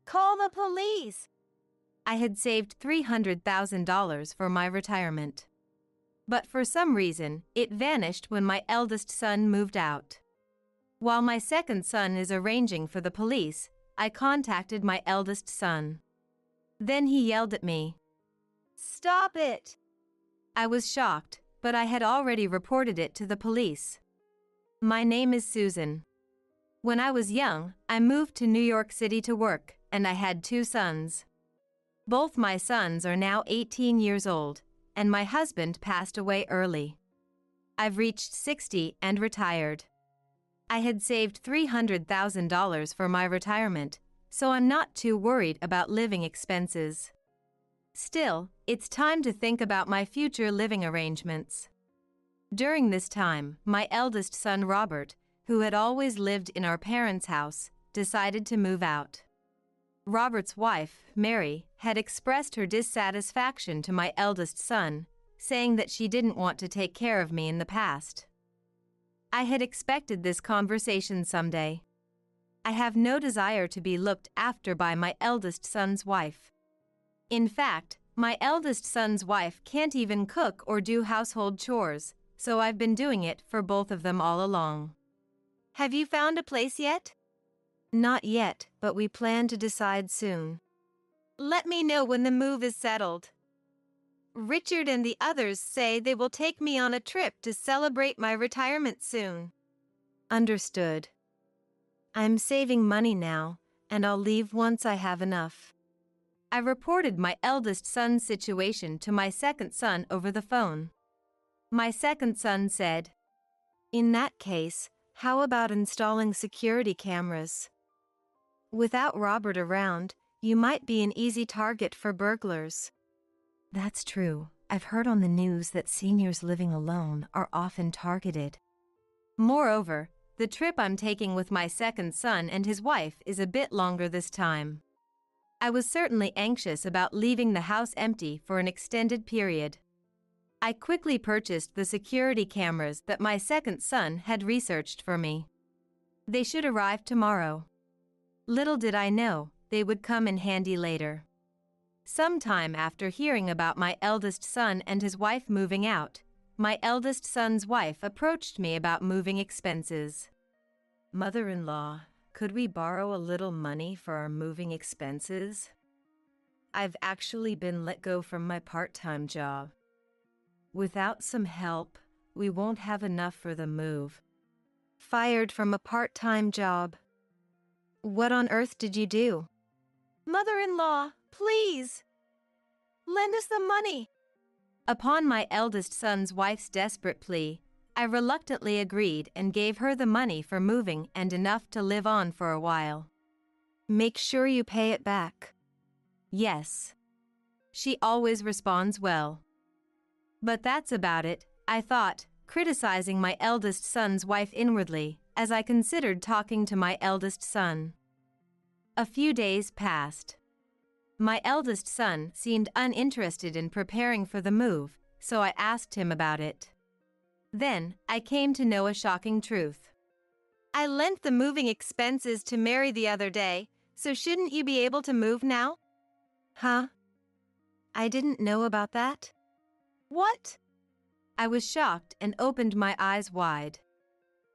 Call the police! I had saved $300,000 for my retirement. But for some reason, it vanished when my eldest son moved out. While my second son is arranging for the police, I contacted my eldest son. Then he yelled at me. Stop it! I was shocked, but I had already reported it to the police. My name is Susan. When I was young, I moved to New York City to work, and I had 2 sons. Both my sons are now 18 years old, and my husband passed away early. I've reached 60 and retired. I had saved $300,000 for my retirement, so I'm not too worried about living expenses. Still, it's time to think about my future living arrangements. During this time, my eldest son Robert, who had always lived in our parents' house, decided to move out. Robert's wife, Mary, had expressed her dissatisfaction to my eldest son, saying that she didn't want to take care of me in the past. I had expected this conversation someday. I have no desire to be looked after by my eldest son's wife. In fact, my eldest son's wife can't even cook or do household chores, so I've been doing it for both of them all along. Have you found a place yet? Not yet, but we plan to decide soon. Let me know when the move is settled. Richard and the others say they will take me on a trip to celebrate my retirement soon. Understood. I'm saving money now, and I'll leave once I have enough. I reported my eldest son's situation to my second son over the phone. My second son said, "In that case, how about installing security cameras? Without Robert around, you might be an easy target for burglars." That's true. I've heard on the news that seniors living alone are often targeted. Moreover, the trip I'm taking with my second son and his wife is a bit longer this time. I was certainly anxious about leaving the house empty for an extended period. I quickly purchased the security cameras that my second son had researched for me. They should arrive tomorrow. Little did I know, they would come in handy later. Sometime after hearing about my eldest son and his wife moving out, my eldest son's wife approached me about moving expenses. "Mother-in-law, could we borrow a little money for our moving expenses? I've actually been let go from my part-time job. Without some help, we won't have enough for the move." Fired from a part-time job. What on earth did you do? Mother-in-law, please! Lend us the money! Upon my eldest son's wife's desperate plea, I reluctantly agreed and gave her the money for moving and enough to live on for a while. "Make sure you pay it back." "Yes." She always responds well. But that's about it, I thought, criticizing my eldest son's wife inwardly, as I considered talking to my eldest son. A few days passed. My eldest son seemed uninterested in preparing for the move, so I asked him about it. Then, I came to know a shocking truth. I lent the moving expenses to Mary the other day, so shouldn't you be able to move now? Huh? I didn't know about that. What? I was shocked and opened my eyes wide.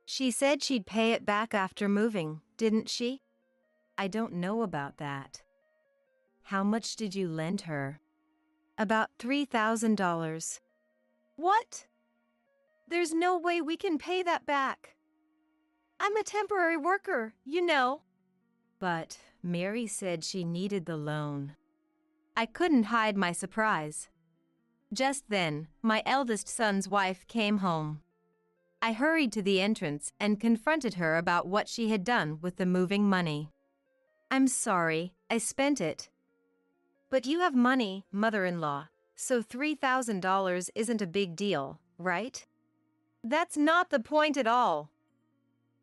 She said she'd pay it back after moving, didn't she? I don't know about that. How much did you lend her? About $3,000. What? There's no way we can pay that back. I'm a temporary worker, you know. But Mary said she needed the loan. I couldn't hide my surprise. Just then, my eldest son's wife came home. I hurried to the entrance and confronted her about what she had done with the moving money. "I'm sorry, I spent it." "But you have money, mother-in-law, so $3,000 isn't a big deal, right?" That's not the point at all.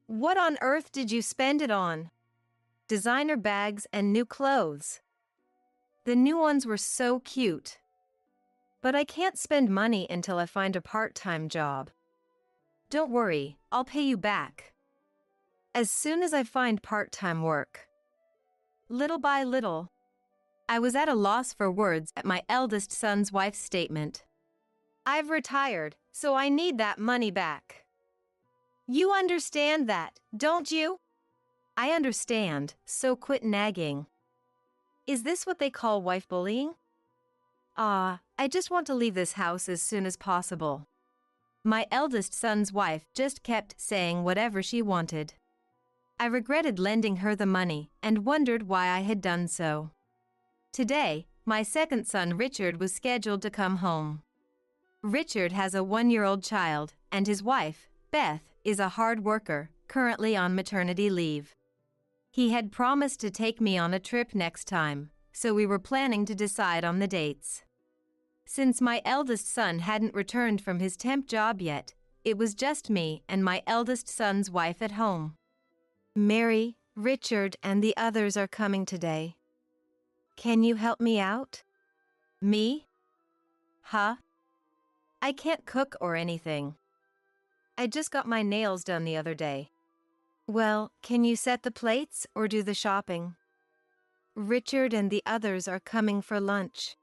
What on earth did you spend it on? Designer bags and new clothes. The new ones were so cute. But I can't spend money until I find a part-time job. Don't worry, I'll pay you back. As soon as I find part-time work. little by little. I was at a loss for words at my eldest son's wife's statement. I've retired, so I need that money back. You understand that, don't you? I understand, so quit nagging. Is this what they call wife bullying? I just want to leave this house as soon as possible. My eldest son's wife just kept saying whatever she wanted. I regretted lending her the money and wondered why I had done so. Today, my second son Richard was scheduled to come home. Richard has a 1-year-old child, and his wife, Beth, is a hard worker, currently on maternity leave. He had promised to take me on a trip next time, so we were planning to decide on the dates. Since my eldest son hadn't returned from his temp job yet, it was just me and my eldest son's wife at home. Mary, Richard, and the others are coming today. Can you help me out? Me? Huh? I can't cook or anything. I just got my nails done the other day. Well, can you set the plates or do the shopping? Richard and the others are coming for lunch.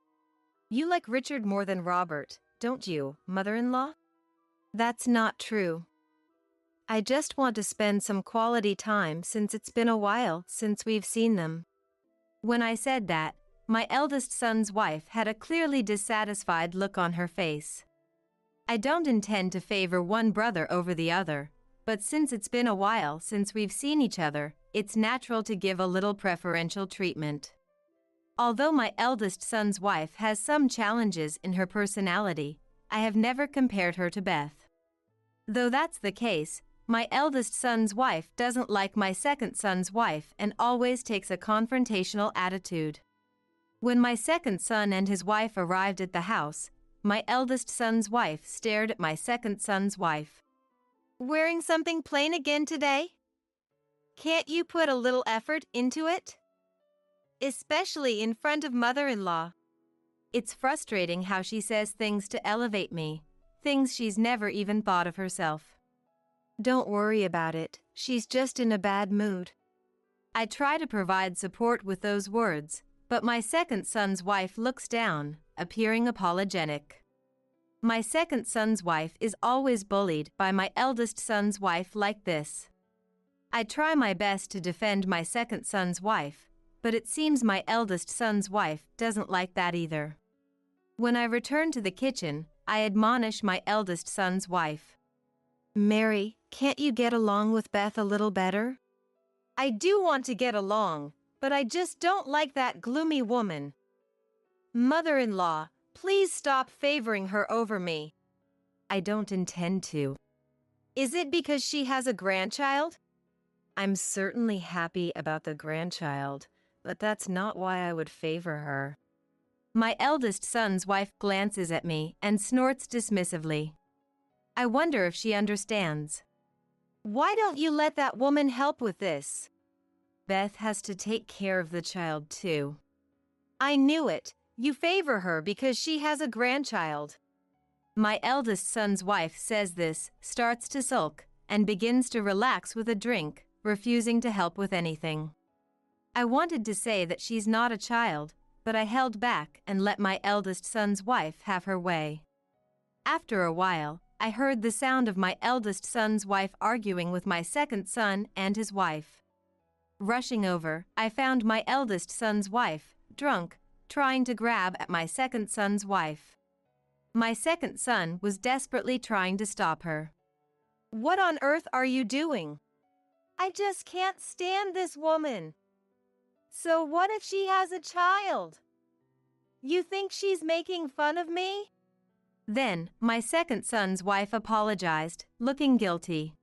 You like Richard more than Robert, don't you, mother-in-law? That's not true. I just want to spend some quality time since it's been a while since we've seen them. When I said that, my eldest son's wife had a clearly dissatisfied look on her face. I don't intend to favor one brother over the other, but since it's been a while since we've seen each other, it's natural to give a little preferential treatment. Although my eldest son's wife has some challenges in her personality, I have never compared her to Beth. Though that's the case, my eldest son's wife doesn't like my second son's wife and always takes a confrontational attitude. When my second son and his wife arrived at the house, my eldest son's wife stared at my second son's wife. Wearing something plain again today? Can't you put a little effort into it? Especially in front of mother-in-law. It's frustrating how she says things to elevate me, things she's never even thought of herself. Don't worry about it, she's just in a bad mood. I try to provide support with those words, but my second son's wife looks down, appearing apologetic. My second son's wife is always bullied by my eldest son's wife like this. I try my best to defend my second son's wife, but it seems my eldest son's wife doesn't like that either. When I return to the kitchen, I admonish my eldest son's wife. Mary, can't you get along with Beth a little better? I do want to get along, but I just don't like that gloomy woman. Mother-in-law, please stop favoring her over me. I don't intend to. Is it because she has a grandchild? I'm certainly happy about the grandchild, but that's not why I would favor her. My eldest son's wife glances at me and snorts dismissively. I wonder if she understands. Why don't you let that woman help with this? Beth has to take care of the child too. I knew it. You favor her because she has a grandchild. My eldest son's wife says this, starts to sulk, and begins to relax with a drink, refusing to help with anything. I wanted to say that she's not a child, but I held back and let my eldest son's wife have her way. After a while, I heard the sound of my eldest son's wife arguing with my second son and his wife. Rushing over, I found my eldest son's wife, drunk, trying to grab at my second son's wife. My second son was desperately trying to stop her. What on earth are you doing? I just can't stand this woman. So what if she has a child? You think she's making fun of me? Then, my second son's wife apologized, looking guilty.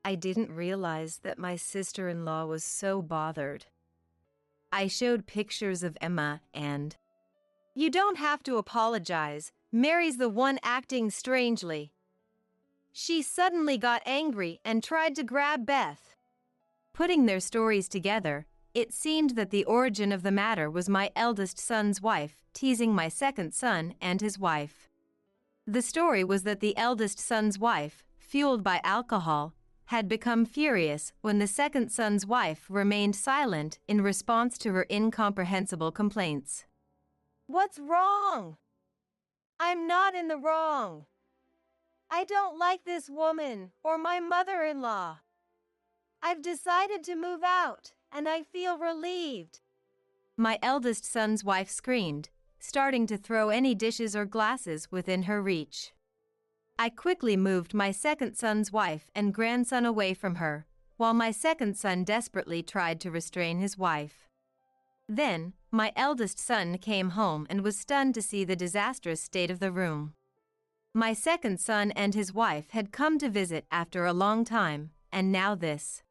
I didn't realize that my sister-in-law was so bothered. I showed pictures of Emma and... You don't have to apologize. Mary's the one acting strangely. She suddenly got angry and tried to grab Beth. Putting their stories together, it seemed that the origin of the matter was my eldest son's wife teasing my second son and his wife. The story was that the eldest son's wife, fueled by alcohol, had become furious when the second son's wife remained silent in response to her incomprehensible complaints. What's wrong? I'm not in the wrong. I don't like this woman or my mother-in-law. I've decided to move out, and I feel relieved. My eldest son's wife screamed, starting to throw any dishes or glasses within her reach. I quickly moved my second son's wife and grandson away from her, while my second son desperately tried to restrain his wife. Then, my eldest son came home and was stunned to see the disastrous state of the room. My second son and his wife had come to visit after a long time, and now this.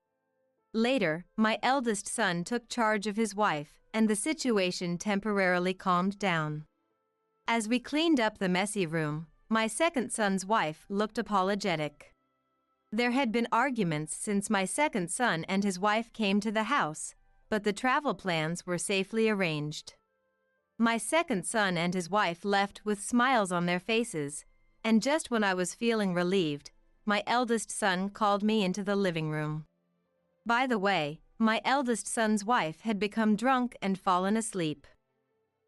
Later, my eldest son took charge of his wife, and the situation temporarily calmed down. As we cleaned up the messy room, my second son's wife looked apologetic. There had been arguments since my second son and his wife came to the house, but the travel plans were safely arranged. My second son and his wife left with smiles on their faces, and just when I was feeling relieved, my eldest son called me into the living room. By the way, my eldest son's wife had become drunk and fallen asleep.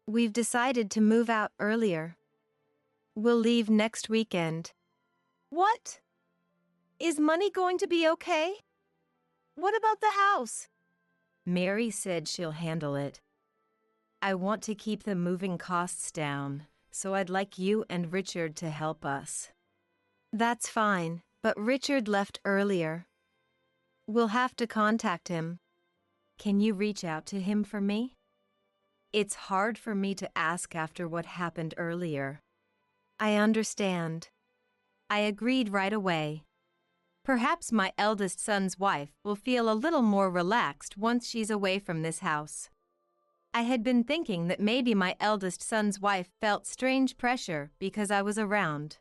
We've decided to move out earlier. We'll leave next weekend. What? Is money going to be okay? What about the house? Mary said she'll handle it. I want to keep the moving costs down, so I'd like you and Richard to help us. That's fine, but Richard left earlier. We'll have to contact him. Can you reach out to him for me? It's hard for me to ask after what happened earlier. I understand. I agreed right away. Perhaps my eldest son's wife will feel a little more relaxed once she's away from this house. I had been thinking that maybe my eldest son's wife felt strange pressure because I was around.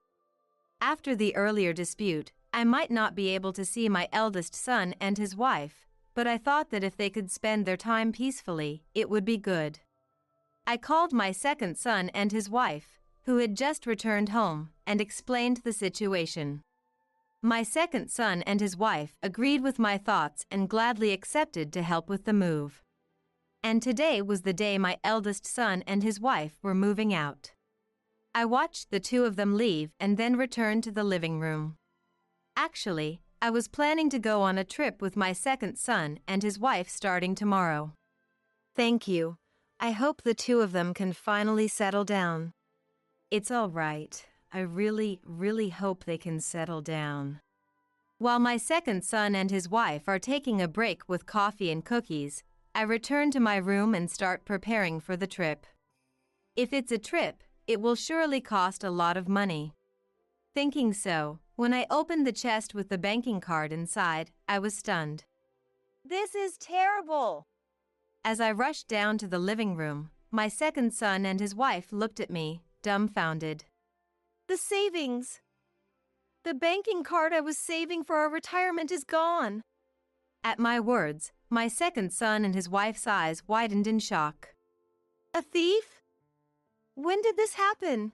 After the earlier dispute, I might not be able to see my eldest son and his wife, but I thought that if they could spend their time peacefully, it would be good. I called my second son and his wife, who had just returned home, and explained the situation. My second son and his wife agreed with my thoughts and gladly accepted to help with the move. And today was the day my eldest son and his wife were moving out. I watched the two of them leave and then returned to the living room. Actually, I was planning to go on a trip with my second son and his wife starting tomorrow. Thank you. I hope the two of them can finally settle down. It's all right. I really hope they can settle down. While my second son and his wife are taking a break with coffee and cookies, I return to my room and start preparing for the trip. If it's a trip, it will surely cost a lot of money. Thinking so, when I opened the chest with the banking card inside, I was stunned. This is terrible. As I rushed down to the living room, my second son and his wife looked at me, dumbfounded. The savings. The banking card I was saving for our retirement is gone. At my words, my second son and his wife's eyes widened in shock. A thief? When did this happen?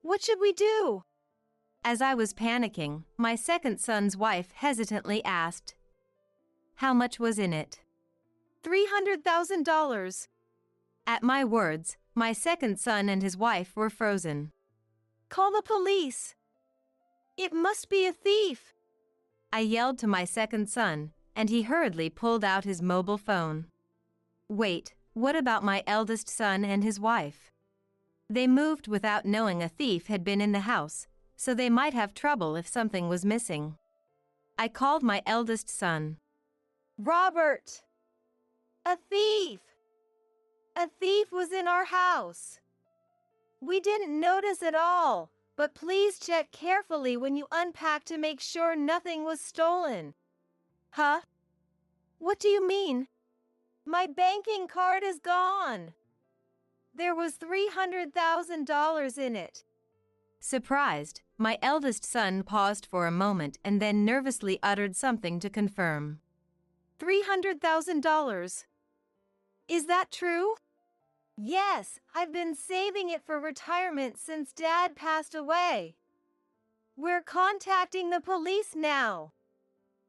What should we do? As I was panicking, my second son's wife hesitantly asked, "How much was in it?" $300,000. At my words, my second son and his wife were frozen. Call the police. It must be a thief. I yelled to my second son, and he hurriedly pulled out his mobile phone. Wait, what about my eldest son and his wife? They moved without knowing a thief had been in the house, so they might have trouble if something was missing. I called my eldest son. Robert! A thief! A thief was in our house. We didn't notice at all, but please check carefully when you unpack to make sure nothing was stolen. Huh? What do you mean? My banking card is gone. There was $300,000 in it. Surprised, my eldest son paused for a moment and then nervously uttered something to confirm. $300,000. Is that true? Yes, I've been saving it for retirement since Dad passed away. We're contacting the police now.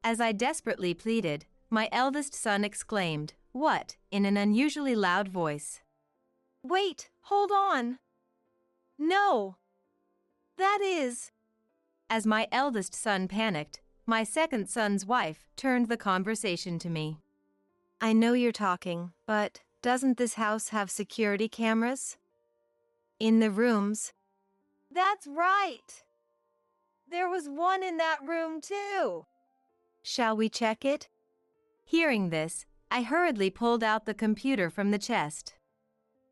As I desperately pleaded, my eldest son exclaimed, "What?" in an unusually loud voice. Wait, hold on. No. That is. As my eldest son panicked, my second son's wife turned the conversation to me. I know you're talking, but doesn't this house have security cameras? In the rooms? That's right. There was one in that room too. Shall we check it? Hearing this, I hurriedly pulled out the computer from the chest.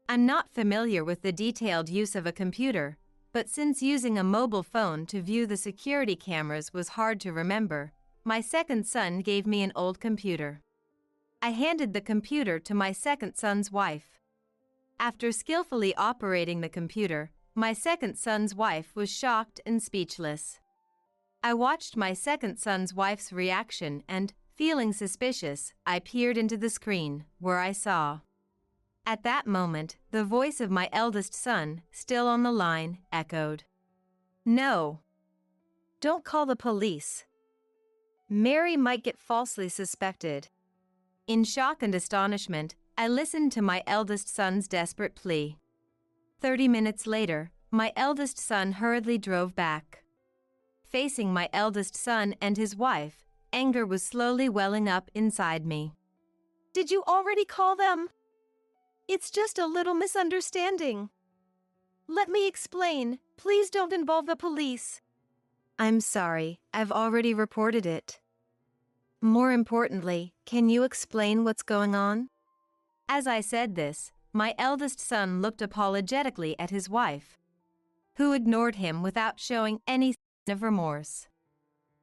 I'm not familiar with the detailed use of a computer, but since using a mobile phone to view the security cameras was hard to remember, my second son gave me an old computer. I handed the computer to my second son's wife. After skillfully operating the computer, my second son's wife was shocked and speechless. I watched my second son's wife's reaction and, feeling suspicious, I peered into the screen, where I saw. At that moment, the voice of my eldest son, still on the line, echoed. No. Don't call the police. Mary might get falsely suspected. In shock and astonishment, I listened to my eldest son's desperate plea. 30 minutes later, my eldest son hurriedly drove back. Facing my eldest son and his wife, anger was slowly welling up inside me. Did you already call them? It's just a little misunderstanding. Let me explain. Please don't involve the police. I'm sorry, I've already reported it. More importantly, can you explain what's going on? As I said this, my eldest son looked apologetically at his wife, who ignored him without showing any sign of remorse.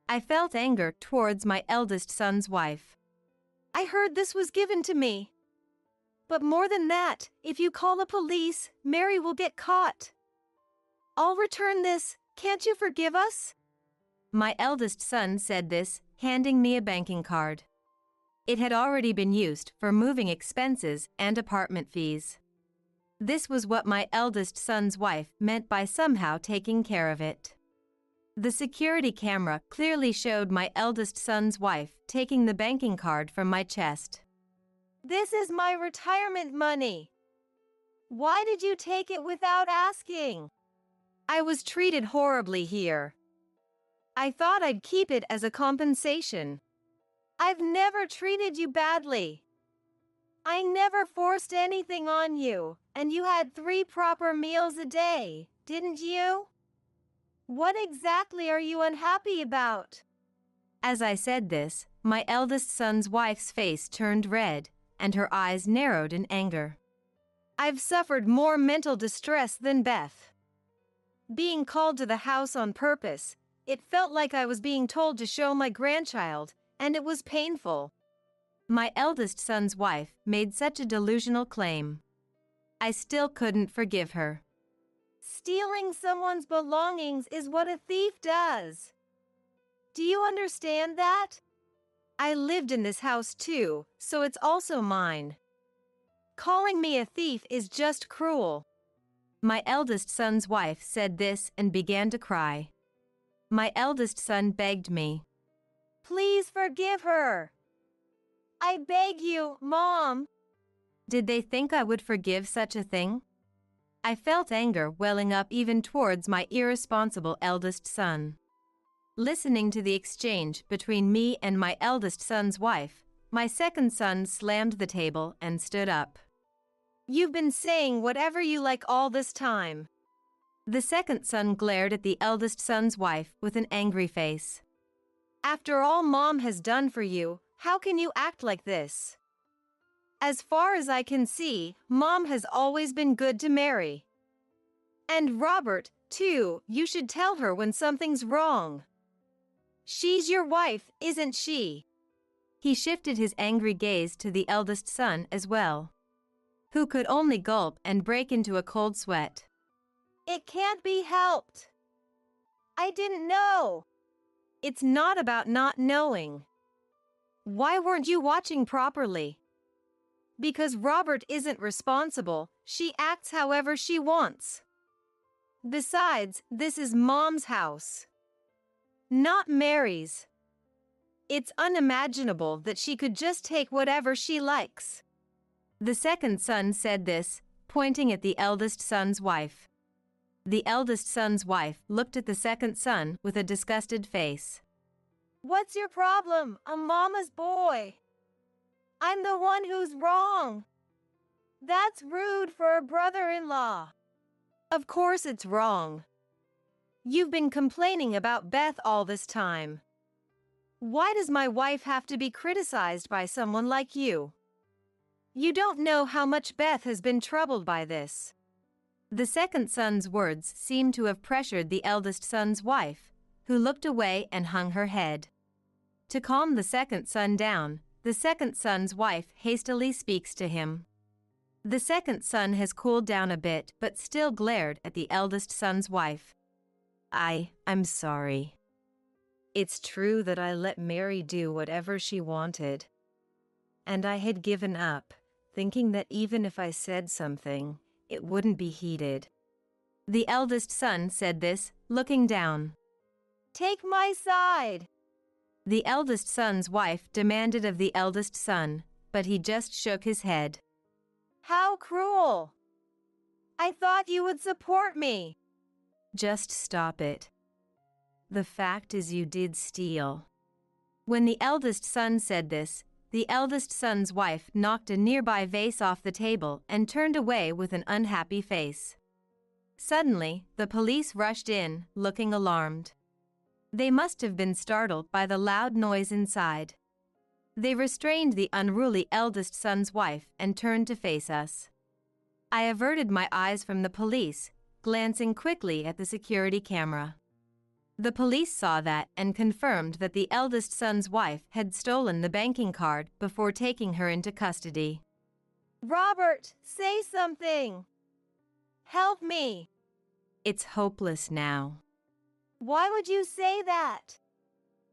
I felt anger towards my eldest son's wife. I heard this was given to me. But more than that, if you call the police, Mary will get caught. I'll return this. Can't you forgive us? My eldest son said this, handing me a banking card. It had already been used for moving expenses and apartment fees. This was what my eldest son's wife meant by somehow taking care of it. The security camera clearly showed my eldest son's wife taking the banking card from my chest. This is my retirement money. Why did you take it without asking? I was treated horribly here. I thought I'd keep it as a compensation. I've never treated you badly. I never forced anything on you, and you had 3 proper meals a day, didn't you? What exactly are you unhappy about? As I said this, my eldest son's wife's face turned red, and her eyes narrowed in anger. I've suffered more mental distress than Beth. Being called to the house on purpose, it felt like I was being told to show my grandchild, and it was painful. My eldest son's wife made such a delusional claim. I still couldn't forgive her. Stealing someone's belongings is what a thief does. Do you understand that? I lived in this house too, so it's also mine. Calling me a thief is just cruel. My eldest son's wife said this and began to cry. My eldest son begged me. Please forgive her. I beg you, Mom. Did they think I would forgive such a thing? I felt anger welling up even towards my irresponsible eldest son. Listening to the exchange between me and my eldest son's wife, my second son slammed the table and stood up. You've been saying whatever you like all this time. The second son glared at the eldest son's wife with an angry face. After all Mom has done for you, how can you act like this? As far as I can see, Mom has always been good to Mary. And Robert, too, you should tell her when something's wrong. She's your wife, isn't she? He shifted his angry gaze to the eldest son as well, who could only gulp and break into a cold sweat. It can't be helped. I didn't know. It's not about not knowing. Why weren't you watching properly? Because Robert isn't responsible, she acts however she wants. Besides, this is Mom's house, not Mary's. It's unimaginable that she could just take whatever she likes. The second son said this, pointing at the eldest son's wife. The eldest son's wife looked at the second son with a disgusted face. What's your problem? I'm Mama's boy. I'm the one who's wrong. That's rude for a brother-in-law. Of course it's wrong. You've been complaining about Beth all this time. Why does my wife have to be criticized by someone like you? You don't know how much Beth has been troubled by this. The second son's words seemed to have pressured the eldest son's wife, who looked away and hung her head. To calm the second son down, the second son's wife hastily speaks to him. The second son has cooled down a bit but still glared at the eldest son's wife. I'm sorry. It's true that I let Mary do whatever she wanted. And I had given up, thinking that even if I said something, it wouldn't be heeded. The eldest son said this, looking down. Take my side. The eldest son's wife demanded of the eldest son, but he just shook his head. How cruel! I thought you would support me. Just stop it. The fact is you did steal. When the eldest son said this, the eldest son's wife knocked a nearby vase off the table and turned away with an unhappy face. Suddenly, the police rushed in, looking alarmed. They must have been startled by the loud noise inside. They restrained the unruly eldest son's wife and turned to face us. I averted my eyes from the police, glancing quickly at the security camera. The police saw that and confirmed that the eldest son's wife had stolen the banking card before taking her into custody. Robert, say something. Help me. It's hopeless now. Why would you say that?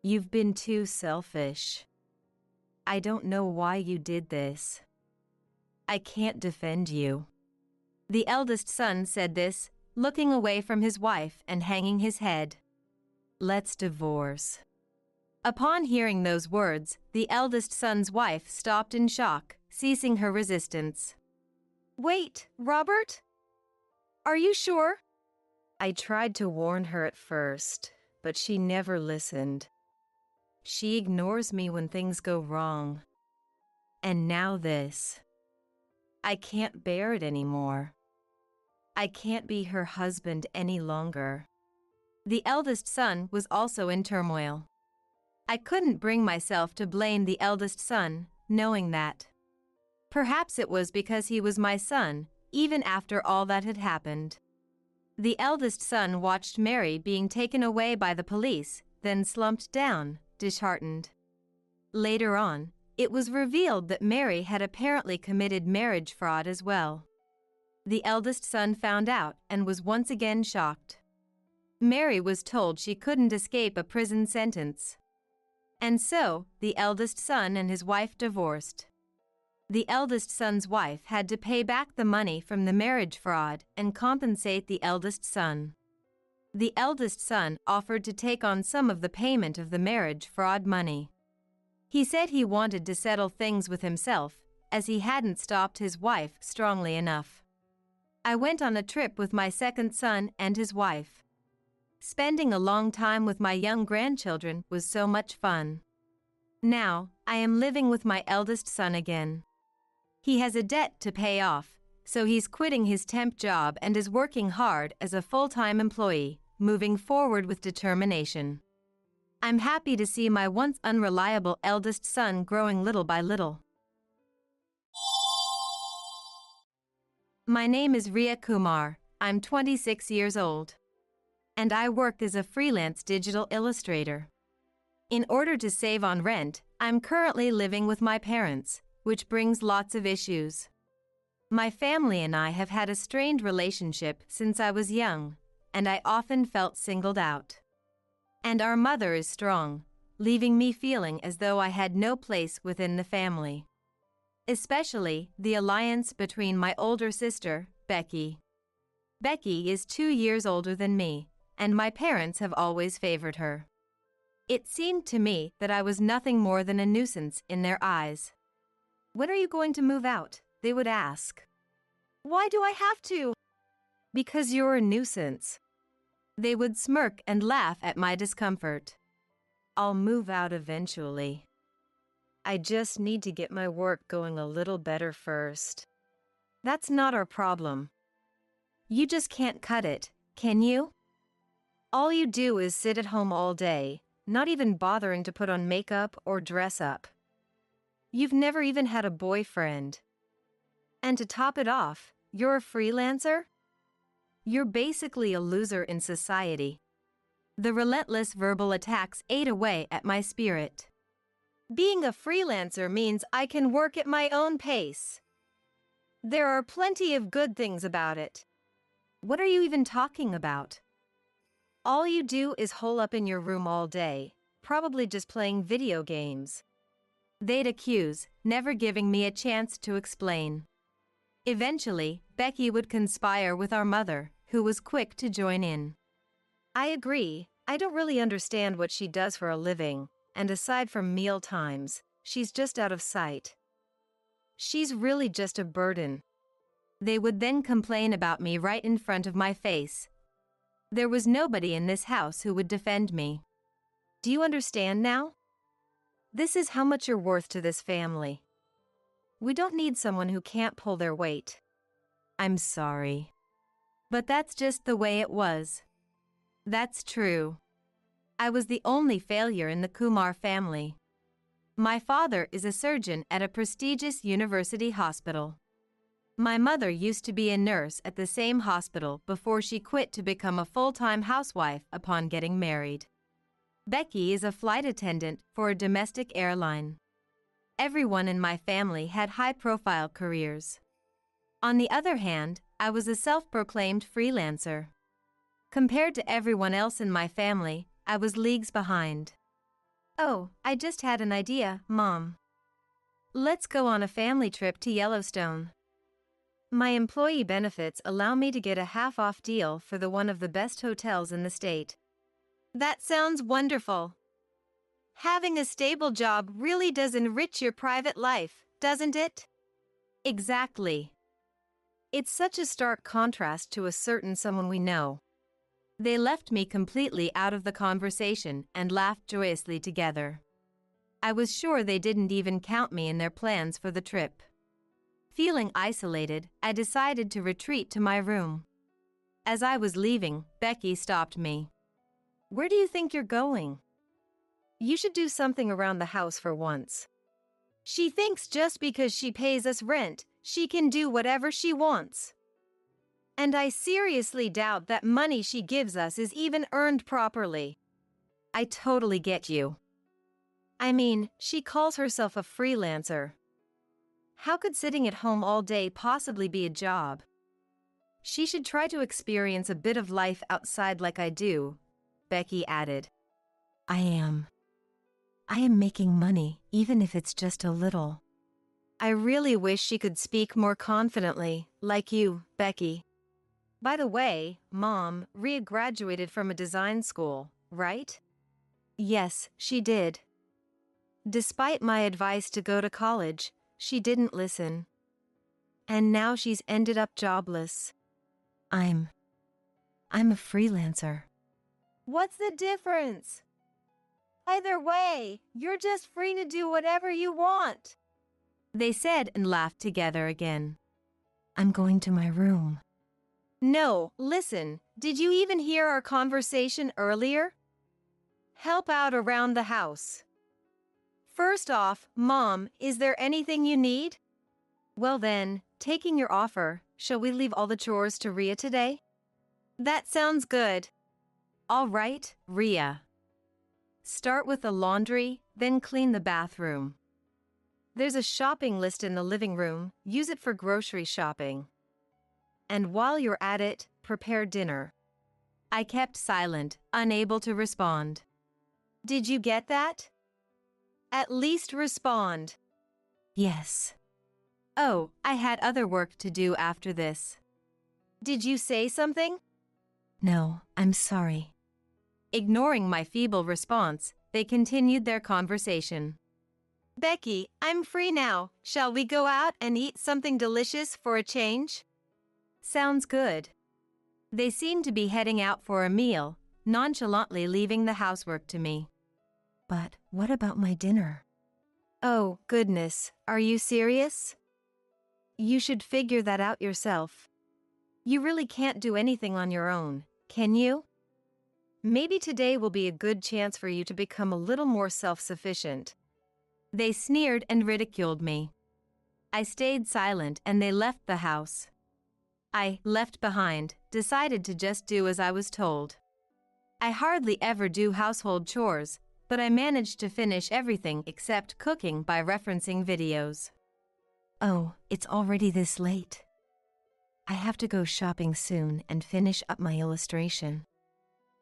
You've been too selfish. I don't know why you did this. I can't defend you. The eldest son said this, looking away from his wife and hanging his head. Let's divorce. Upon hearing those words, the eldest son's wife stopped in shock, ceasing her resistance. Wait, Robert? Are you sure? I tried to warn her at first, but she never listened. She ignores me when things go wrong. And now this. I can't bear it anymore. I can't be her husband any longer. The eldest son was also in turmoil. I couldn't bring myself to blame the eldest son, knowing that. Perhaps it was because he was my son, even after all that had happened. The eldest son watched Mary being taken away by the police, then slumped down, disheartened. Later on, it was revealed that Mary had apparently committed marriage fraud as well. The eldest son found out and was once again shocked. Mary was told she couldn't escape a prison sentence. And so, the eldest son and his wife divorced. The eldest son's wife had to pay back the money from the marriage fraud and compensate the eldest son. The eldest son offered to take on some of the payment of the marriage fraud money. He said he wanted to settle things with himself, as he hadn't stopped his wife strongly enough. I went on a trip with my second son and his wife. Spending a long time with my young grandchildren was so much fun. Now, I am living with my eldest son again. He has a debt to pay off, so he's quitting his temp job and is working hard as a full-time employee, moving forward with determination. I'm happy to see my once unreliable eldest son growing little by little. My name is Riya Kumar. I'm 26 years old. And I work as a freelance digital illustrator. In order to save on rent, I'm currently living with my parents, which brings lots of issues. My family and I have had a strained relationship since I was young, and I often felt singled out. And our mother is strong, leaving me feeling as though I had no place within the family. Especially the alliance between my older sister, Becky. Becky is 2 years older than me, and my parents have always favored her. It seemed to me that I was nothing more than a nuisance in their eyes. "When are you going to move out?" they would ask. "Why do I have to?" "Because you're a nuisance." They would smirk and laugh at my discomfort. "I'll move out eventually. I just need to get my work going a little better first." "That's not our problem." "You just can't cut it, can you? All you do is sit at home all day, not even bothering to put on makeup or dress up. You've never even had a boyfriend. And to top it off, you're a freelancer? You're basically a loser in society." The relentless verbal attacks ate away at my spirit. "Being a freelancer means I can work at my own pace. There are plenty of good things about it." "What are you even talking about?" "All you do is hole up in your room all day, probably just playing video games." They'd accuse, never giving me a chance to explain. Eventually, Becky would conspire with our mother, who was quick to join in. "I agree. I don't really understand what she does for a living, and aside from meal times, she's just out of sight. She's really just a burden." They would then complain about me right in front of my face. There was nobody in this house who would defend me. "Do you understand now? This is how much you're worth to this family. We don't need someone who can't pull their weight." "I'm sorry. But that's just the way it was." "That's true. I was the only failure in the Kumar family. My father is a surgeon at a prestigious university hospital. My mother used to be a nurse at the same hospital before she quit to become a full-time housewife upon getting married. Becky is a flight attendant for a domestic airline. Everyone in my family had high-profile careers. On the other hand, I was a self-proclaimed freelancer. Compared to everyone else in my family, I was leagues behind. "Oh, I just had an idea, Mom. Let's go on a family trip to Yellowstone. My employee benefits allow me to get a half-off deal for one of the best hotels in the state." "That sounds wonderful. Having a stable job really does enrich your private life, doesn't it?" "Exactly." It's such a stark contrast to a certain someone we know. They left me completely out of the conversation and laughed joyously together. I was sure they didn't even count me in their plans for the trip. Feeling isolated, I decided to retreat to my room. As I was leaving, Becky stopped me. "Where do you think you're going? You should do something around the house for once." "She thinks just because she pays us rent, she can do whatever she wants. And I seriously doubt that money she gives us is even earned properly." "I totally get you." "I mean, she calls herself a freelancer. How could sitting at home all day possibly be a job? She should try to experience a bit of life outside like I do," Becky added. I am making money, even if it's just a little." "I really wish she could speak more confidently, like you, Becky. By the way, Mom graduated from a design school, right?" "Yes, she did." "Despite my advice to go to college, she didn't listen. And now she's ended up jobless." I'm a freelancer." "What's the difference? Either way, you're just free to do whatever you want." They said and laughed together again. "I'm going to my room." "No, listen, did you even hear our conversation earlier? Help out around the house. First off, Mom, is there anything you need?" "Well then, taking your offer, shall we leave all the chores to Rhea today?" "That sounds good." "All right, Rhea. Start with the laundry, then clean the bathroom." "There's a shopping list in the living room, use it for grocery shopping. And while you're at it, prepare dinner." I kept silent, unable to respond. "Did you get that? At least respond." "Yes." Oh, I had other work to do after this. "Did you say something?" "No, I'm sorry." Ignoring my feeble response, they continued their conversation. Becky, I'm free now. Shall we go out and eat something delicious for a change? Sounds good. They seemed to be heading out for a meal, nonchalantly leaving the housework to me. But what about my dinner? Oh, goodness, are you serious? You should figure that out yourself. You really can't do anything on your own, can you? Maybe today will be a good chance for you to become a little more self-sufficient. They sneered and ridiculed me. I stayed silent and they left the house. I, left behind, decided to just do as I was told. I hardly ever do household chores, but I managed to finish everything except cooking by referencing videos. Oh, it's already this late. I have to go shopping soon and finish up my illustration.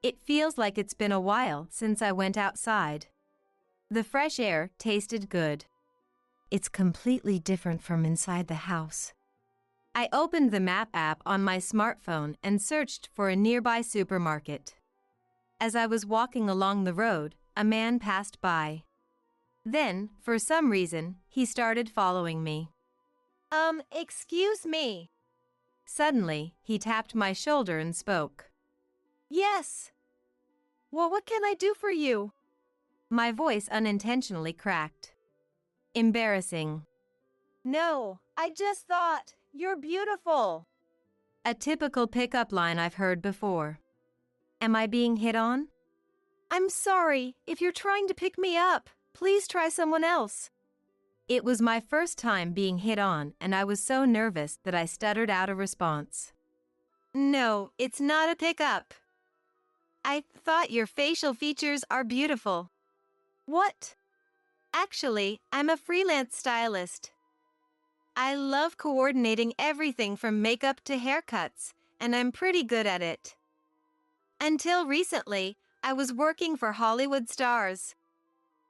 It feels like it's been a while since I went outside. The fresh air tasted good. It's completely different from inside the house. I opened the map app on my smartphone and searched for a nearby supermarket. As I was walking along the road, a man passed by. Then, for some reason, he started following me. Excuse me. Suddenly, he tapped my shoulder and spoke. Yes. Well, what can I do for you? My voice unintentionally cracked. Embarrassing. No, I just thought, you're beautiful. A typical pickup line I've heard before. Am I being hit on? I'm sorry, if you're trying to pick me up, please try someone else. It was my first time being hit on and I was so nervous that I stuttered out a response. No, it's not a pickup. I thought your facial features are beautiful. What? Actually, I'm a freelance stylist. I love coordinating everything from makeup to haircuts, and I'm pretty good at it. Until recently, I was working for Hollywood stars.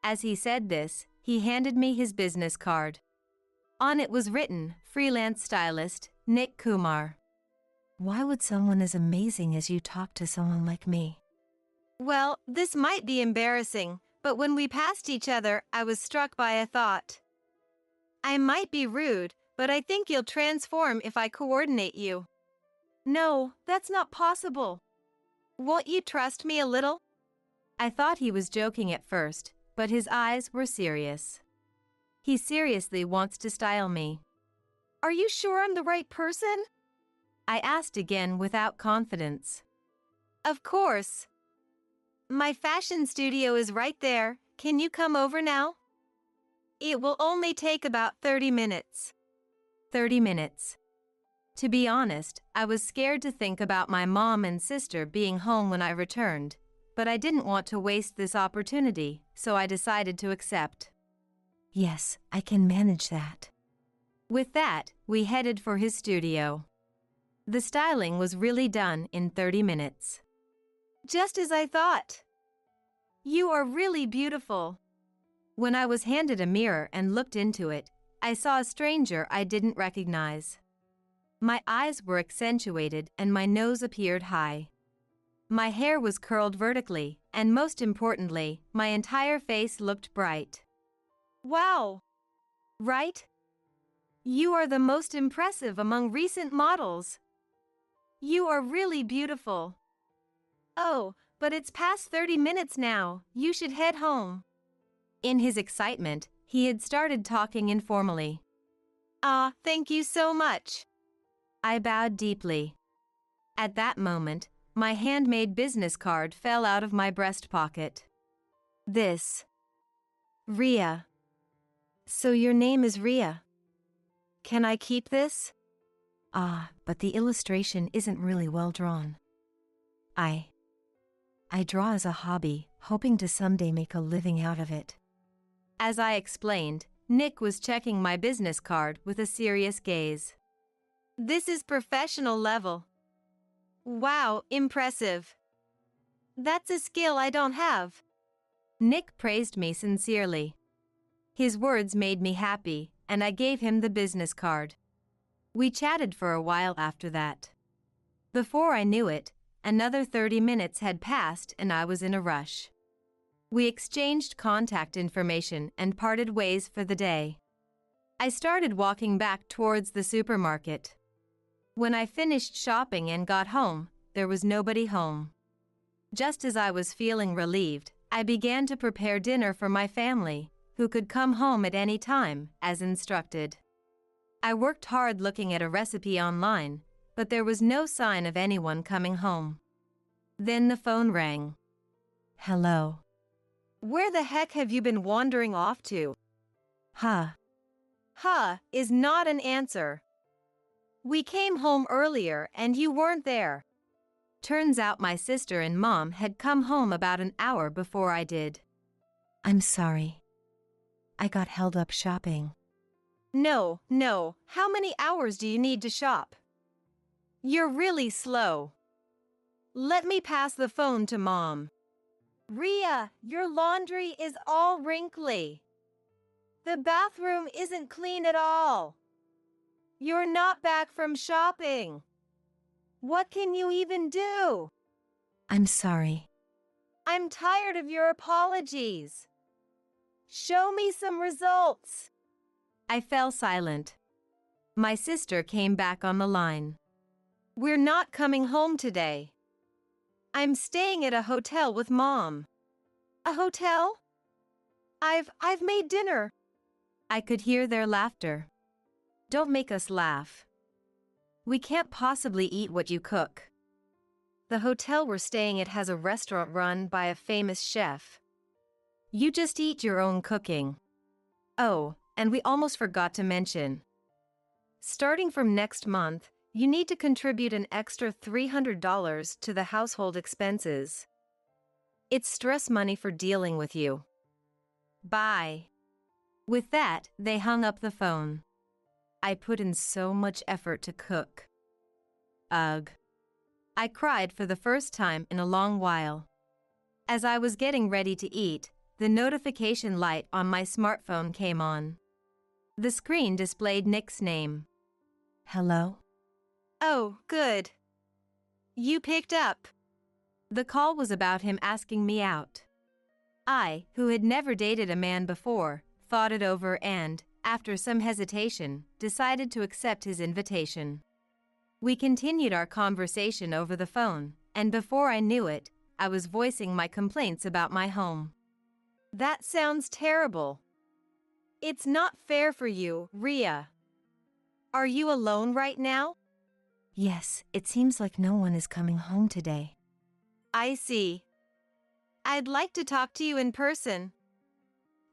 As he said this, he handed me his business card. On it was written, Freelance Stylist, Nick Kumar. Why would someone as amazing as you talk to someone like me? Well, this might be embarrassing, but when we passed each other, I was struck by a thought. I might be rude, but I think you'll transform if I coordinate you. No, that's not possible. Won't you trust me a little? I thought he was joking at first, but his eyes were serious. He seriously wants to style me. Are you sure I'm the right person? I asked again without confidence. Of course. My fashion studio is right there. Can you come over now? It will only take about 30 minutes. 30 minutes. To be honest, I was scared to think about my mom and sister being home when I returned, but I didn't want to waste this opportunity, so I decided to accept. Yes, I can manage that. With that, we headed for his studio. The styling was really done in 30 minutes. Just as I thought. You are really beautiful. When I was handed a mirror and looked into it, I saw a stranger I didn't recognize. My eyes were accentuated and my nose appeared high. My hair was curled vertically, and most importantly, my entire face looked bright. Wow! Right? You are the most impressive among recent models. You are really beautiful. Oh, but it's past 30 minutes now. You should head home. In his excitement, he had started talking informally. Thank you so much. I bowed deeply. At that moment, my handmade business card fell out of my breast pocket. This. Ria. So your name is Ria. Can I keep this? But the illustration isn't really well drawn. I draw as a hobby, hoping to someday make a living out of it. As I explained, Nick was checking my business card with a serious gaze. This is professional level. Wow, impressive. That's a skill I don't have. Nick praised me sincerely. His words made me happy, and I gave him the business card. We chatted for a while after that. Before I knew it, another 30 minutes had passed and I was in a rush. We exchanged contact information and parted ways for the day. I started walking back towards the supermarket. When I finished shopping and got home, there was nobody home. Just as I was feeling relieved, I began to prepare dinner for my family, who could come home at any time, as instructed. I worked hard looking at a recipe online, but there was no sign of anyone coming home. Then the phone rang. Hello. Where the heck have you been wandering off to? Huh. Huh is not an answer. We came home earlier and you weren't there. Turns out my sister and mom had come home about an hour before I did. I'm sorry. I got held up shopping. No. How many hours do you need to shop? You're really slow. Let me pass the phone to Mom. Ria, your laundry is all wrinkly. The bathroom isn't clean at all. You're not back from shopping. What can you even do? I'm sorry. I'm tired of your apologies. Show me some results. I fell silent. My sister came back on the line. We're not coming home today. I'm staying at a hotel with Mom. A hotel? I've made dinner. I could hear their laughter. Don't make us laugh. We can't possibly eat what you cook. The hotel we're staying at has a restaurant run by a famous chef. You just eat your own cooking. Oh, and we almost forgot to mention. Starting from next month, you need to contribute an extra $300 to the household expenses. It's stress money for dealing with you. Bye. With that, they hung up the phone. I put in so much effort to cook. Ugh. I cried for the first time in a long while. As I was getting ready to eat, the notification light on my smartphone came on. The screen displayed Nick's name. Hello? Oh, good. You picked up. The call was about him asking me out. I, who had never dated a man before, thought it over and, after some hesitation, decided to accept his invitation. We continued our conversation over the phone, and before I knew it, I was voicing my complaints about my home. That sounds terrible. It's not fair for you, Ria. Are you alone right now? Yes, it seems like no one is coming home today. I see. I'd like to talk to you in person.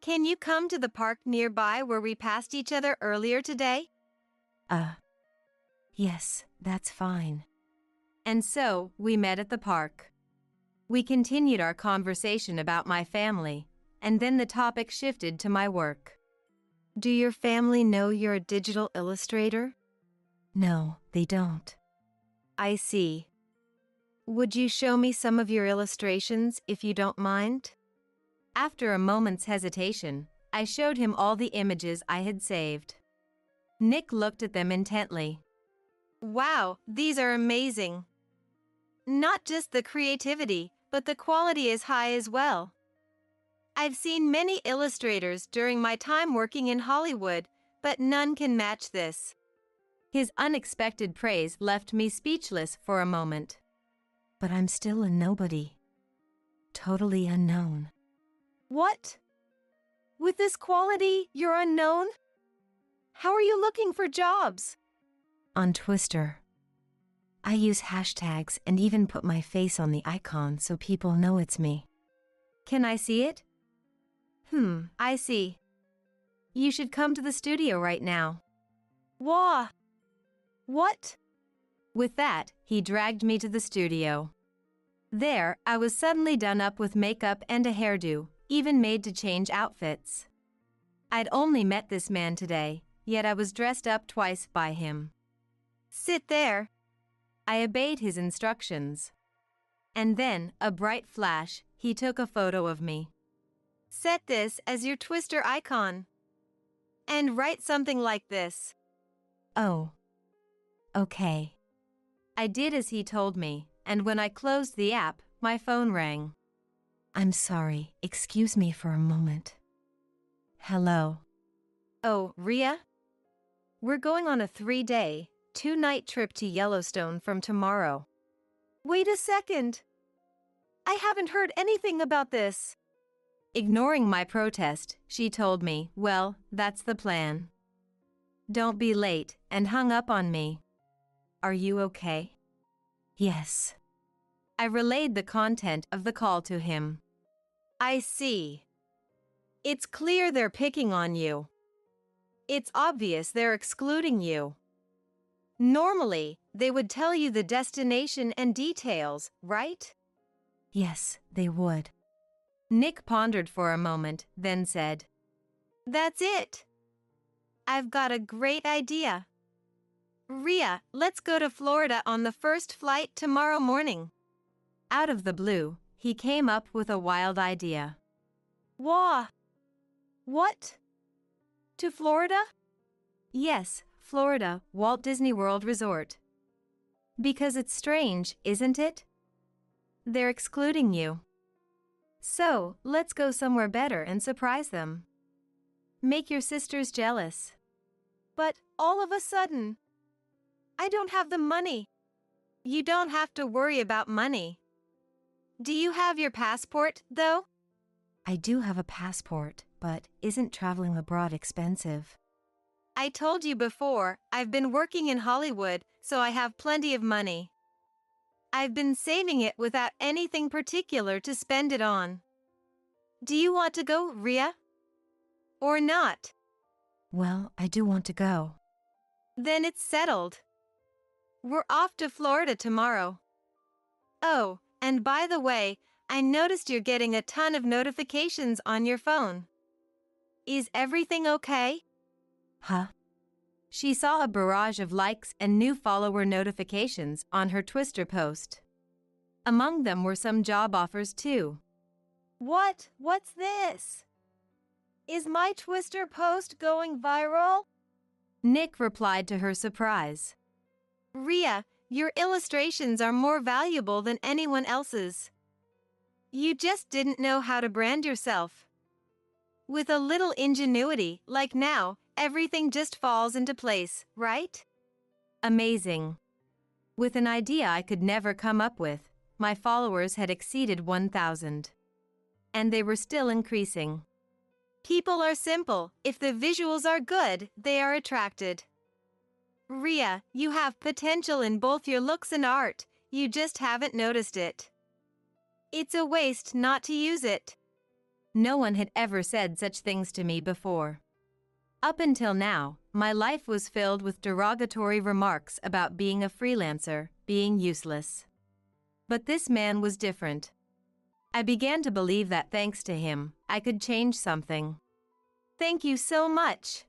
Can you come to the park nearby where we passed each other earlier today? Yes, that's fine. And so, we met at the park. We continued our conversation about my family, and then the topic shifted to my work. Do your family know you're a digital illustrator? No, they don't. I see. Would you show me some of your illustrations if you don't mind? After a moment's hesitation, I showed him all the images I had saved. Nick looked at them intently. Wow, these are amazing. Not just the creativity, but the quality is high as well. I've seen many illustrators during my time working in Hollywood, but none can match this. His unexpected praise left me speechless for a moment. But I'm still a nobody. Totally unknown. What? With this quality, you're unknown? How are you looking for jobs? On Twister. I use hashtags and even put my face on the icon so people know it's me. Can I see it? I see. You should come to the studio right now. Wah! What? With that, he dragged me to the studio. There, I was suddenly done up with makeup and a hairdo, even made to change outfits. I'd only met this man today, yet I was dressed up twice by him. Sit there. I obeyed his instructions. And then, a bright flash, he took a photo of me. Set this as your Twister icon. And write something like this. Oh. Okay. I did as he told me, and when I closed the app, my phone rang. I'm sorry. Excuse me for a moment. Hello. Oh, Rhea? We're going on a 3-day, 2-night trip to Yellowstone from tomorrow. Wait a second. I haven't heard anything about this. Ignoring my protest, she told me, well, that's the plan. Don't be late, and hung up on me. Are you okay? Yes. I relayed the content of the call to him. I see. It's clear they're picking on you. It's obvious they're excluding you. Normally, they would tell you the destination and details, right? Yes, they would. Nick pondered for a moment, then said, That's it. I've got a great idea. Rhea, let's go to Florida on the first flight tomorrow morning. Out of the blue, he came up with a wild idea. Wah! What? To Florida? Yes, Florida, Walt Disney World Resort. Because it's strange, isn't it? They're excluding you. So, let's go somewhere better and surprise them. Make your sisters jealous. But all of a sudden, I don't have the money. You don't have to worry about money. Do you have your passport, though? I do have a passport, but isn't traveling abroad expensive? I told you before, I've been working in Hollywood, so I have plenty of money. I've been saving it without anything particular to spend it on. Do you want to go, Rhea? Or not? Well, I do want to go. Then it's settled. We're off to Florida tomorrow. Oh, and by the way, I noticed you're getting a ton of notifications on your phone. Is everything okay? Huh? She saw a barrage of likes and new follower notifications on her Twister post. Among them were some job offers too. What? What's this? Is my Twister post going viral? Nick replied to her surprise. Rhea, your illustrations are more valuable than anyone else's. You just didn't know how to brand yourself. With a little ingenuity, like now, everything just falls into place, right? Amazing. With an idea I could never come up with, my followers had exceeded 1,000. And they were still increasing. People are simple. If the visuals are good, they are attracted. Rhea, you have potential in both your looks and art. You just haven't noticed it. It's a waste not to use it. No one had ever said such things to me before. Up until now, my life was filled with derogatory remarks about being a freelancer, being useless. But this man was different. I began to believe that thanks to him, I could change something. Thank you so much.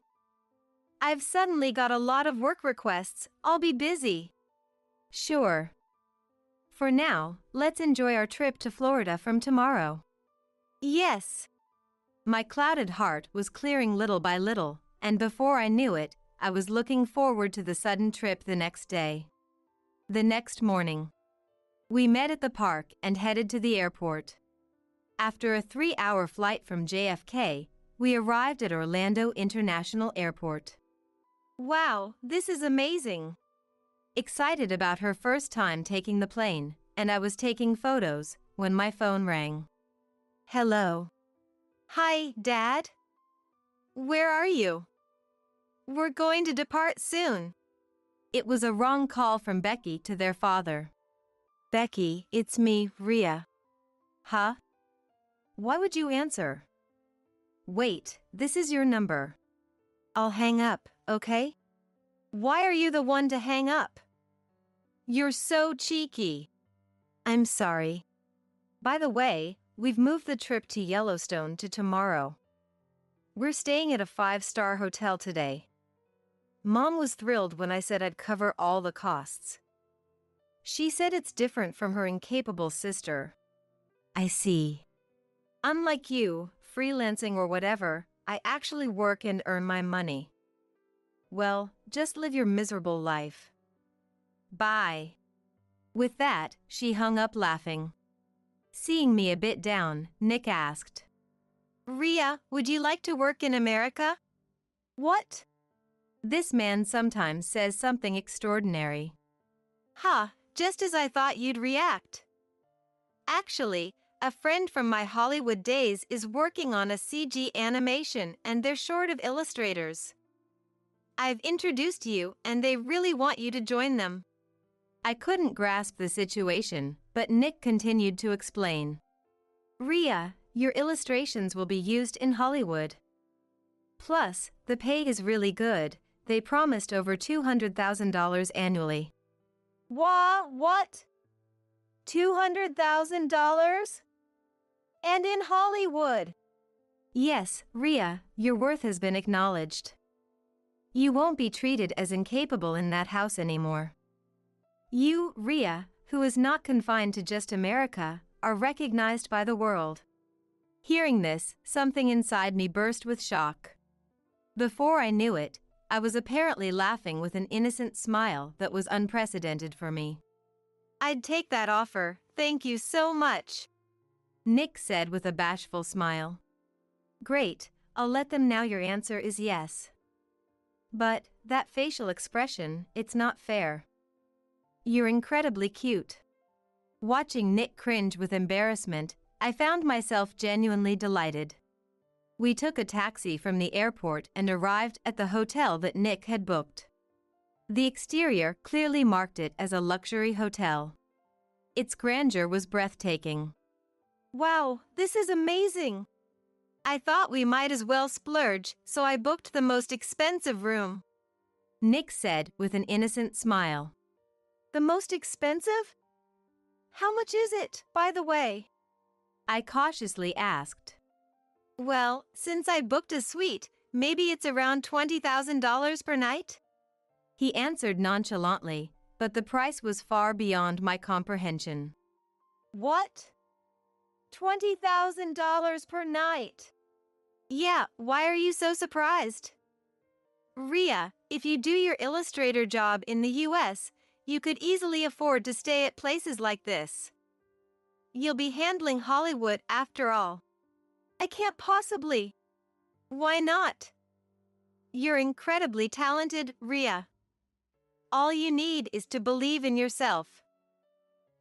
I've suddenly got a lot of work requests. I'll be busy. Sure. For now, let's enjoy our trip to Florida from tomorrow. Yes. My clouded heart was clearing little by little, and before I knew it, I was looking forward to the sudden trip the next day. The next morning, we met at the park and headed to the airport. After a 3-hour flight from JFK, we arrived at Orlando International Airport. Wow, this is amazing. Excited about her first time taking the plane, and I was taking photos when my phone rang. Hello. Hi, Dad. Where are you? We're going to depart soon. It was a wrong call from Becky to their father. Becky, it's me, Rhea. Huh? Why would you answer? Wait, this is your number. I'll hang up, okay? Why are you the one to hang up? You're so cheeky. I'm sorry. By the way, we've moved the trip to Yellowstone to tomorrow. We're staying at a 5-star hotel today. Mom was thrilled when I said I'd cover all the costs. She said it's different from her incapable sister. I see. Unlike you, freelancing or whatever, I actually work and earn my money. Well, just live your miserable life. Bye. With that, she hung up laughing. Seeing me a bit down, Nick asked, Ria, would you like to work in America? What? "This man sometimes says something extraordinary." Ha, just as I thought you'd react. Actually, a friend from my Hollywood days is working on a CG animation and they're short of illustrators. I've introduced you and they really want you to join them. I couldn't grasp the situation, but Nick continued to explain. "Ria, your illustrations will be used in Hollywood. Plus, the pay is really good. They promised over $200,000 annually." What? $200,000? And in Hollywood? "Yes, Ria, your worth has been acknowledged. You won't be treated as incapable in that house anymore. You, Ria, who is not confined to just America, are recognized by the world." Hearing this, something inside me burst with shock. Before I knew it, I was apparently laughing with an innocent smile that was unprecedented for me. I'd take that offer, thank you so much. Nick said with a bashful smile. "Great, I'll let them know your answer is yes. But, that facial expression, it's not fair. You're incredibly cute." Watching Nick cringe with embarrassment, I found myself genuinely delighted. We took a taxi from the airport and arrived at the hotel that Nick had booked. The exterior clearly marked it as a luxury hotel. Its grandeur was breathtaking. Wow, this is amazing. I thought we might as well splurge, so I booked the most expensive room. Nick said with an innocent smile. The most expensive? How much is it, by the way? I cautiously asked. Well, since I booked a suite, maybe it's around $20,000 per night? He answered nonchalantly, but the price was far beyond my comprehension. What? $20,000 per night? Yeah, why are you so surprised? Ria, if you do your illustrator job in the US, you could easily afford to stay at places like this. You'll be handling Hollywood after all. I can't possibly. Why not? You're incredibly talented, Ria. All you need is to believe in yourself.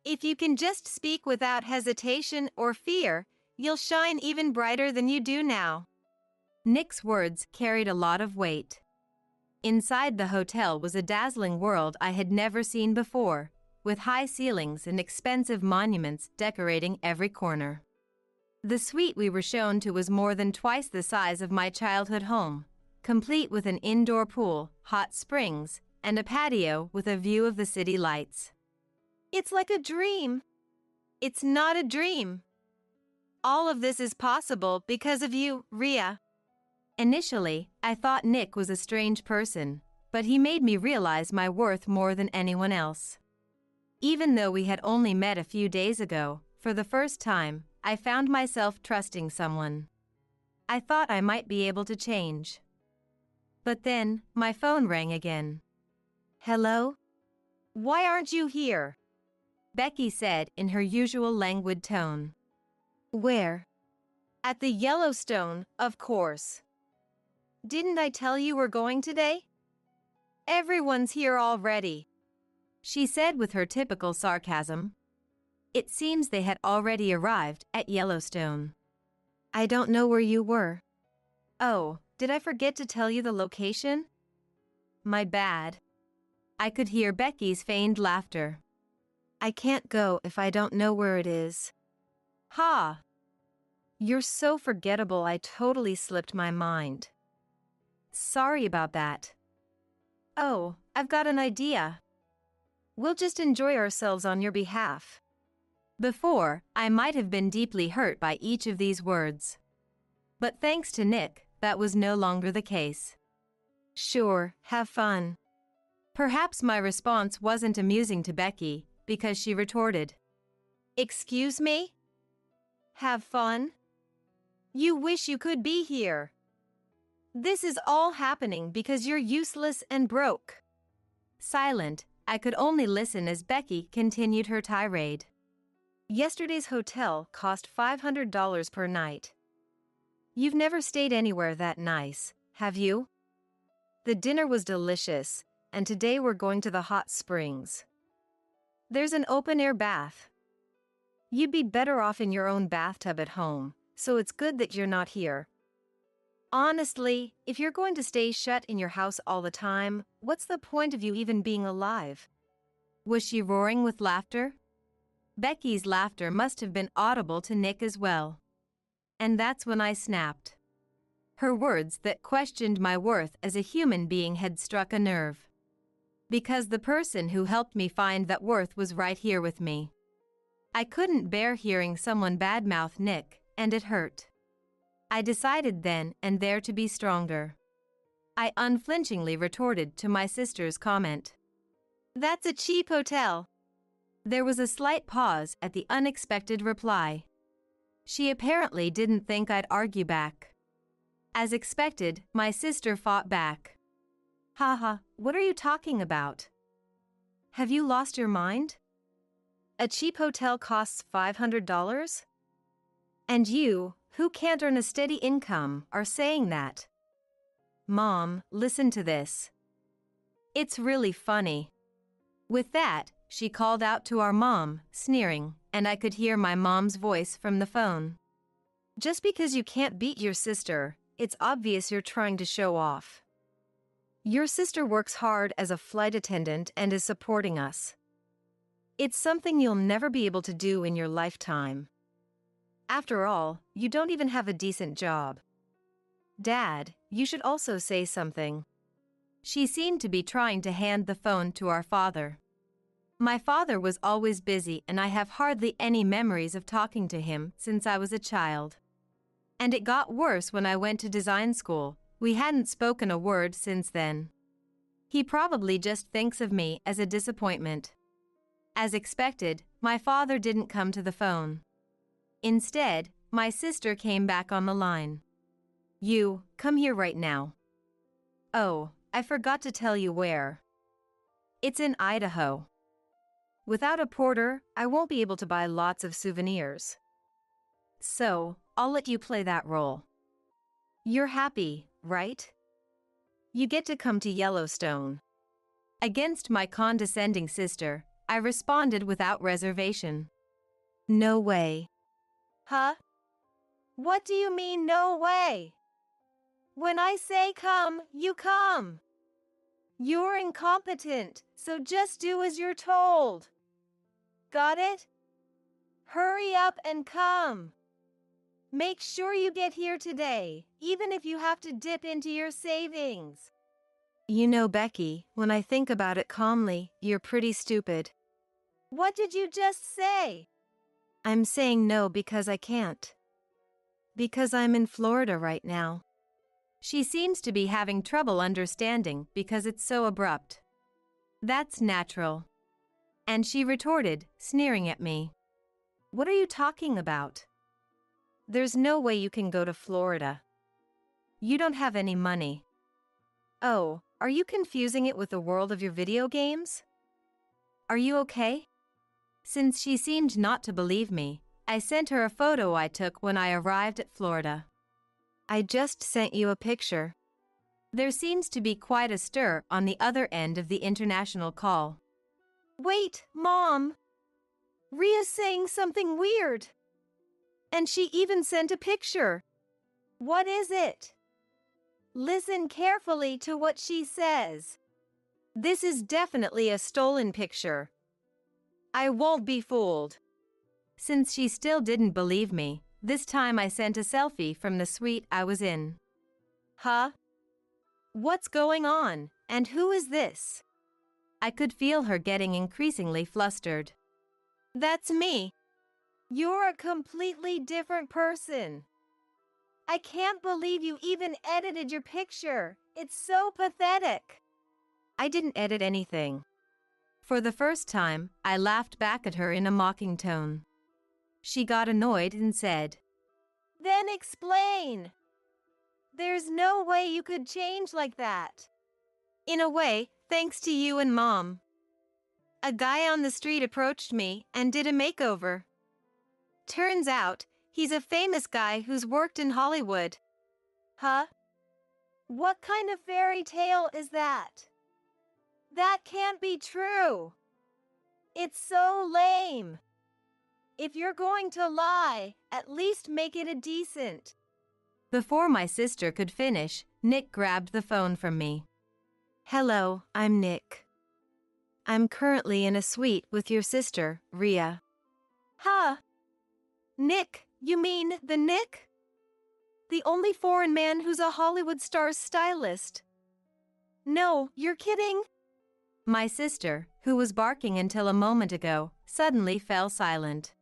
If you can just speak without hesitation or fear, you'll shine even brighter than you do now. Nick's words carried a lot of weight. Inside the hotel was a dazzling world I had never seen before, with high ceilings and expensive monuments decorating every corner. The suite we were shown to was more than twice the size of my childhood home, complete with an indoor pool, hot springs, and a patio with a view of the city lights. It's like a dream. It's not a dream. All of this is possible because of you, Ria. Initially, I thought Nick was a strange person, but he made me realize my worth more than anyone else. Even though we had only met a few days ago, for the first time, I found myself trusting someone. I thought I might be able to change. But then, my phone rang again. Hello? Why aren't you here? Becky said in her usual languid tone. Where? At the Yellowstone, of course. Didn't I tell you we're going today? Everyone's here already, she said with her typical sarcasm. It seems they had already arrived at Yellowstone. I don't know where you were. Oh, did I forget to tell you the location? My bad. I could hear Becky's feigned laughter. I can't go if I don't know where it is. Ha! You're so forgettable, I totally slipped my mind. Sorry about that. Oh, I've got an idea. We'll just enjoy ourselves on your behalf. Before, I might have been deeply hurt by each of these words. But thanks to Nick, that was no longer the case. Sure, have fun. Perhaps my response wasn't amusing to Becky, because she retorted. Excuse me? Have fun? You wish you could be here. This is all happening because you're useless and broke. Silent, I could only listen as Becky continued her tirade. Yesterday's hotel cost $500 per night. You've never stayed anywhere that nice, have you? The dinner was delicious, and today we're going to the hot springs. There's an open-air bath. You'd be better off in your own bathtub at home, so it's good that you're not here. Honestly, if you're going to stay shut in your house all the time, what's the point of you even being alive? Was she roaring with laughter? Becky's laughter must have been audible to Nick as well. And that's when I snapped. Her words that questioned my worth as a human being had struck a nerve. Because the person who helped me find that worth was right here with me. I couldn't bear hearing someone badmouth Nick, and it hurt. I decided then and there to be stronger. I unflinchingly retorted to my sister's comment. That's a cheap hotel. There was a slight pause at the unexpected reply. She apparently didn't think I'd argue back. As expected, my sister fought back. Haha, what are you talking about? Have you lost your mind? A cheap hotel costs $500? And you, who can't earn a steady income, are saying that. Mom, listen to this. It's really funny. With that, she called out to our mom, sneering, and I could hear my mom's voice from the phone. Just because you can't beat your sister, it's obvious you're trying to show off. Your sister works hard as a flight attendant and is supporting us. It's something you'll never be able to do in your lifetime. After all, you don't even have a decent job. Dad, you should also say something. She seemed to be trying to hand the phone to our father. My father was always busy and I have hardly any memories of talking to him since I was a child. And it got worse when I went to design school. We hadn't spoken a word since then. He probably just thinks of me as a disappointment. As expected, my father didn't come to the phone. Instead, my sister came back on the line. You, come here right now. Oh, I forgot to tell you where. It's in Idaho. Without a porter, I won't be able to buy lots of souvenirs. So, I'll let you play that role. You're happy, right? You get to come to Yellowstone. Against my condescending sister, I responded without reservation. No way. Huh? What do you mean, no way? When I say come, you come. You're incompetent, so just do as you're told. Got it? Hurry up and come. Make sure you get here today, even if you have to dip into your savings. You know, Becky, when I think about it calmly, you're pretty stupid. What did you just say? I'm saying no because I can't. Because I'm in Florida right now. She seems to be having trouble understanding because it's so abrupt. That's natural. And she retorted, sneering at me. What are you talking about? There's no way you can go to Florida. You don't have any money. Oh, are you confusing it with the world of your video games? Are you okay? Since she seemed not to believe me, I sent her a photo I took when I arrived at Florida. I just sent you a picture. There seems to be quite a stir on the other end of the international call. Wait, Mom. Ria's saying something weird. And she even sent a picture. What is it? Listen carefully to what she says. This is definitely a stolen picture. I won't be fooled. Since she still didn't believe me, this time I sent a selfie from the suite I was in. Huh? What's going on, and who is this? I could feel her getting increasingly flustered. That's me. You're a completely different person. I can't believe you even edited your picture. It's so pathetic. I didn't edit anything. For the first time, I laughed back at her in a mocking tone. She got annoyed and said, Then explain. There's no way you could change like that. In a way, thanks to you and Mom. A guy on the street approached me and did a makeover. Turns out, he's a famous guy who's worked in Hollywood. Huh? What kind of fairy tale is that? That can't be true. It's so lame. If you're going to lie, at least make it a decent. Before my sister could finish, Nick grabbed the phone from me. Hello, I'm Nick. I'm currently in a suite with your sister, Rhea. Huh? Nick, you mean the Nick? The only foreign man who's a Hollywood star's stylist. No, you're kidding? My sister, who was barking until a moment ago, suddenly fell silent.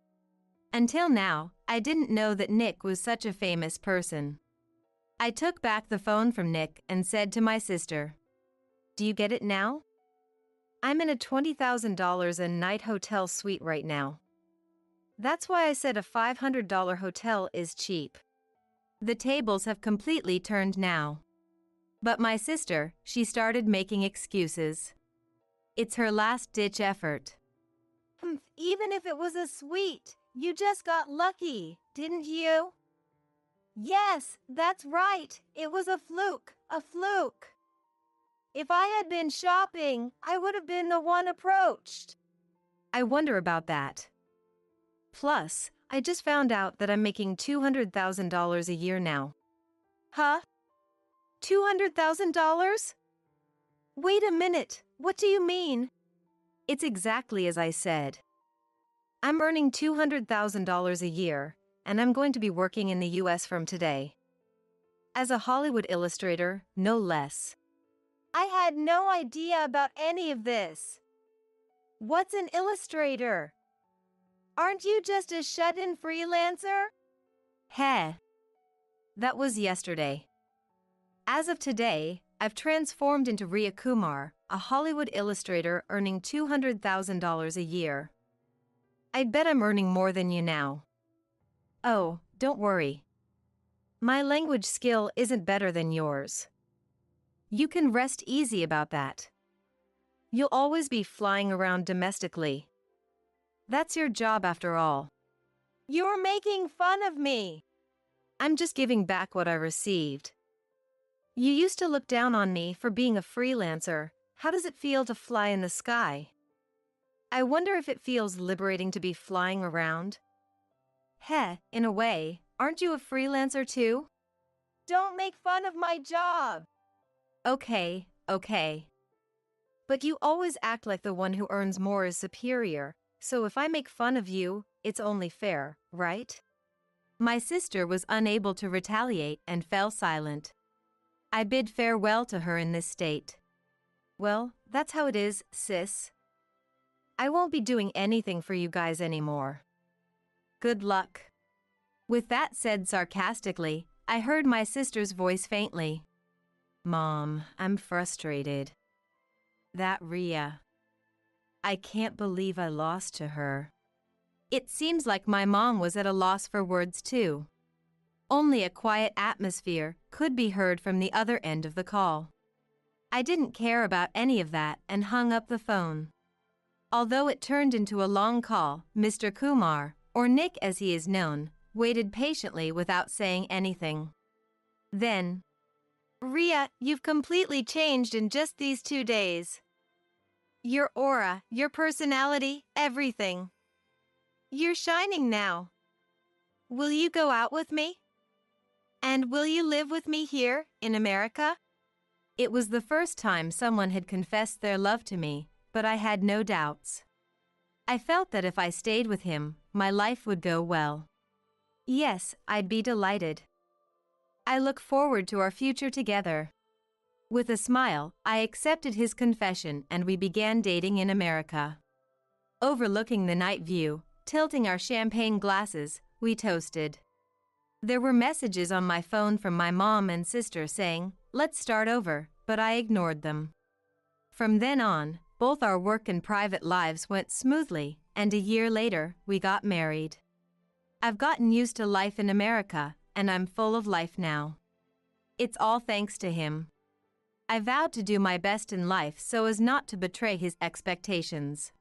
Until now, I didn't know that Nick was such a famous person. I took back the phone from Nick and said to my sister, Do you get it now? I'm in a $20,000 a night hotel suite right now. That's why I said a $500 hotel is cheap. The tables have completely turned now. But my sister, she started making excuses. It's her last-ditch effort. Even if it was a suite, you just got lucky, didn't you? Yes, that's right. It was a fluke. If I had been shopping, I would have been the one approached. I wonder about that. Plus, I just found out that I'm making $200,000 a year now. Huh? $200,000? Wait a minute, what do you mean? It's exactly as I said. I'm earning $200,000 a year, and I'm going to be working in the US from today. As a Hollywood illustrator, no less. I had no idea about any of this. What's an illustrator? Aren't you just a shut-in freelancer? Heh. That was yesterday. As of today, I've transformed into Rhea Kumar, a Hollywood illustrator earning $200,000 a year. I'd bet I'm earning more than you now. Oh, don't worry. My language skill isn't better than yours. You can rest easy about that. You'll always be flying around domestically. That's your job after all. You're making fun of me. I'm just giving back what I received. You used to look down on me for being a freelancer. How does it feel to fly in the sky? I wonder if it feels liberating to be flying around. Heh, in a way, aren't you a freelancer too? Don't make fun of my job. Okay. But you always act like the one who earns more is superior, so if I make fun of you, it's only fair, right? My sister was unable to retaliate and fell silent. I bid farewell to her in this state. Well, that's how it is, sis. I won't be doing anything for you guys anymore. Good luck. With that said sarcastically, I heard my sister's voice faintly. Mom, I'm frustrated. That Rhea. I can't believe I lost to her. It seems like my mom was at a loss for words too. Only a quiet atmosphere could be heard from the other end of the call. I didn't care about any of that and hung up the phone. Although it turned into a long call, Mr. Kumar, or Nick as he is known, waited patiently without saying anything. Then, Rhea, you've completely changed in just these 2 days. Your aura, your personality, everything. You're shining now. Will you go out with me? And will you live with me here, in America? It was the first time someone had confessed their love to me, but I had no doubts. I felt that if I stayed with him, my life would go well. Yes, I'd be delighted. I look forward to our future together. With a smile, I accepted his confession and we began dating in America. Overlooking the night view, tilting our champagne glasses, we toasted. There were messages on my phone from my mom and sister saying, "Let's start over," but I ignored them. From then on, both our work and private lives went smoothly, and a year later, we got married. I've gotten used to life in America, and I'm full of life now. It's all thanks to him. I vowed to do my best in life so as not to betray his expectations.